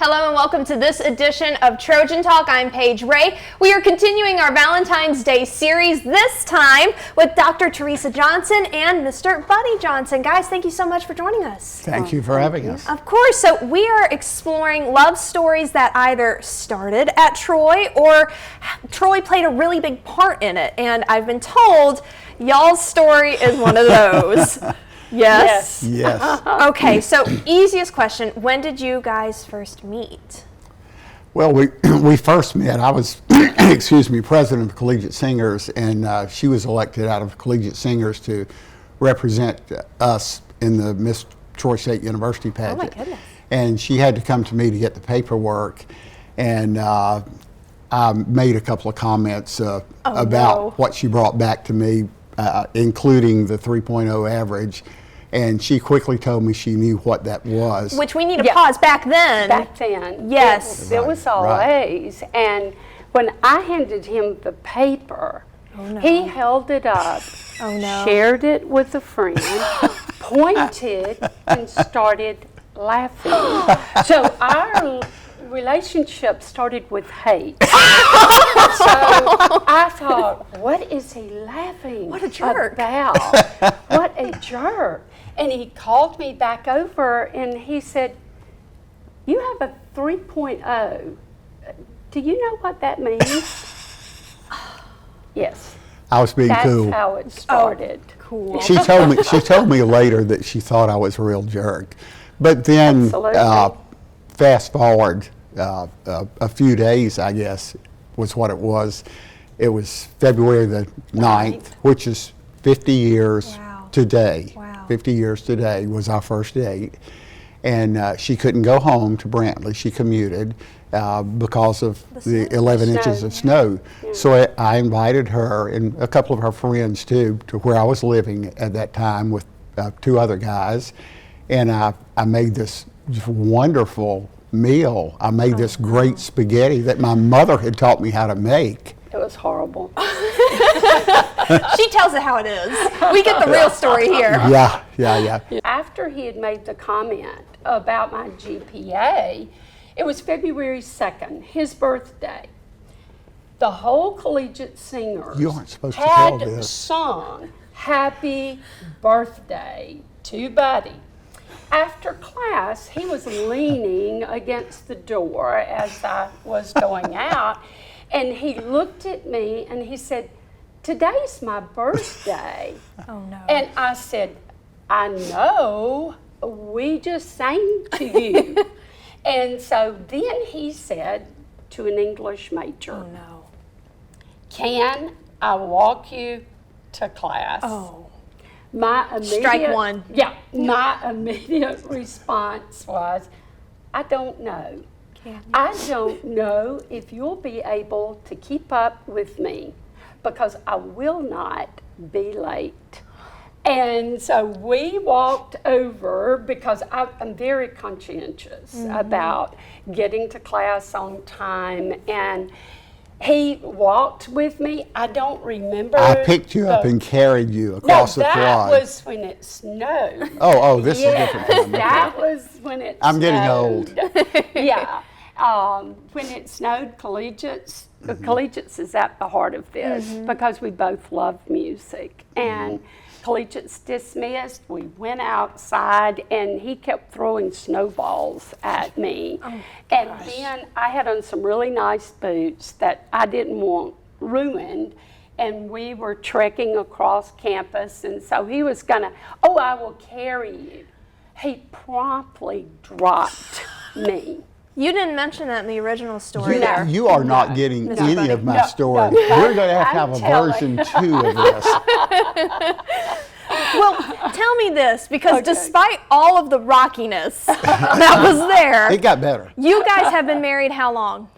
Hello and welcome to this edition of Trojan Talk. I'm Paige Ray. We are continuing our Valentine's Day series, this time with Dr. Theresa Johnson and Mr. Buddy Johnson. Guys, thank you so much for joining us. Thank you for having us. Of course. So we are exploring love stories that either started at Troy or Troy played a really big part in it. And I've been told y'all's story is one of those. Yes? Yes. Okay, so easiest question, when did you guys first meet? Well, we first met. I was, president of Collegiate Singers, and she was elected out of Collegiate Singers to represent us in the Miss Troy State University pageant. Oh my goodness. And she had to come to me to get the paperwork, and I made a couple of comments about what she brought back to me, including the 3.0 average. And she quickly told me she knew what that was. Which we need to pause back then. Back then. Yes. It was all A's. And when I handed him the paper, he held it up, shared it with a friend, pointed, and started laughing. So our relationship started with hate. So I thought, what is he laughing What a jerk. about? What a jerk. And he called me back over and he said, you have a 3.0. Do you know what that means? Yes. I was being cool. That's how it started. Cool. She told me later that she thought I was a real jerk. But then fast forward a few days, I guess, was what it was. It was February the 9th, which is 50 years today. Wow. 50 years today was our first date. And she couldn't go home to Brantley. She commuted because of the 11 inches of snow. Yeah. So I invited her and a couple of her friends too to where I was living at that time with two other guys. And I made this wonderful meal. I made this great spaghetti that my mother had taught me how to make. It was horrible. She tells it how it is. We get the real story here. Yeah. After he had made the comment about my GPA, it was February 2nd, his birthday. The whole Collegiate Singers You aren't supposed to tell had this. sung Happy Birthday to Buddy. After class, he was leaning against the door as I was going out, and he looked at me and he said, today's my birthday. Oh no. And I said, I know, we just sang to you. And so then he said to an English major, Oh no. can I walk you to class? Oh. My immediate, Strike one. Yeah, my immediate response was, I don't know. I don't know if you'll be able to keep up with me because I will not be late. And so we walked over because I'm very conscientious about getting to class on time, and he walked with me. I don't remember. I picked you up and carried you across the quad. That was when it snowed. Oh, this is a different time. That was when it I'm getting snowed. old. Yeah. When it snowed, Collegiates is at the heart of this because we both love music. And Collegiates dismissed, we went outside, and he kept throwing snowballs at me. Oh, and then I had on some really nice boots that I didn't want ruined. And we were trekking across campus, and so he was gonna, I will carry you. He promptly dropped me. You didn't mention that in the original story. You are not getting any of my story. We're going to have a version 2 of this. Well, tell me this, because despite all of the rockiness that was there, It got better. you guys have been married how long?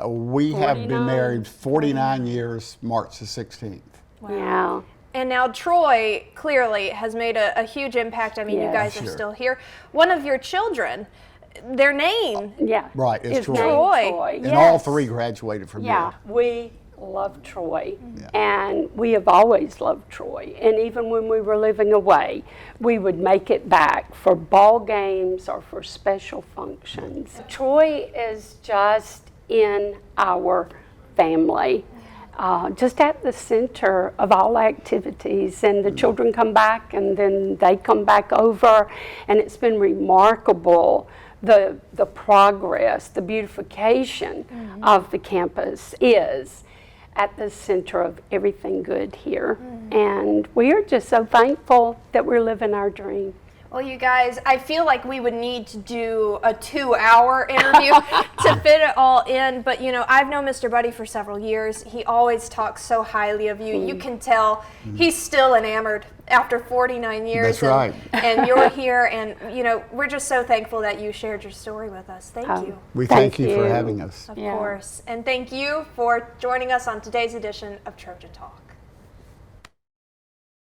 We have been married 49 years, March the 16th. Yeah. And now Troy clearly has made a huge impact. I mean, you guys are still here. One of your children, their name Yeah. Right, it's is Troy. Troy. And all three graduated from Yeah. here. We love Troy, Yeah. and we have always loved Troy. And even when we were living away, we would make it back for ball games or for special functions. Troy is just in our family, just at the center of all activities. And the children come back, and then they come back over, and it's been remarkable. The progress, the beautification of the campus is at the center of everything good here. And we are just so thankful that we're living our dream. Well, you guys, I feel like we would need to do a 2-hour interview to fit it all in. But, you know, I've known Mr. Buddy for several years. He always talks so highly of you. You can tell he's still enamored after 49 years. That's right. And you're here. And, you know, we're just so thankful that you shared your story with us. Thank you. We thank you for having us. Of course. And thank you for joining us on today's edition of Trojan Talk.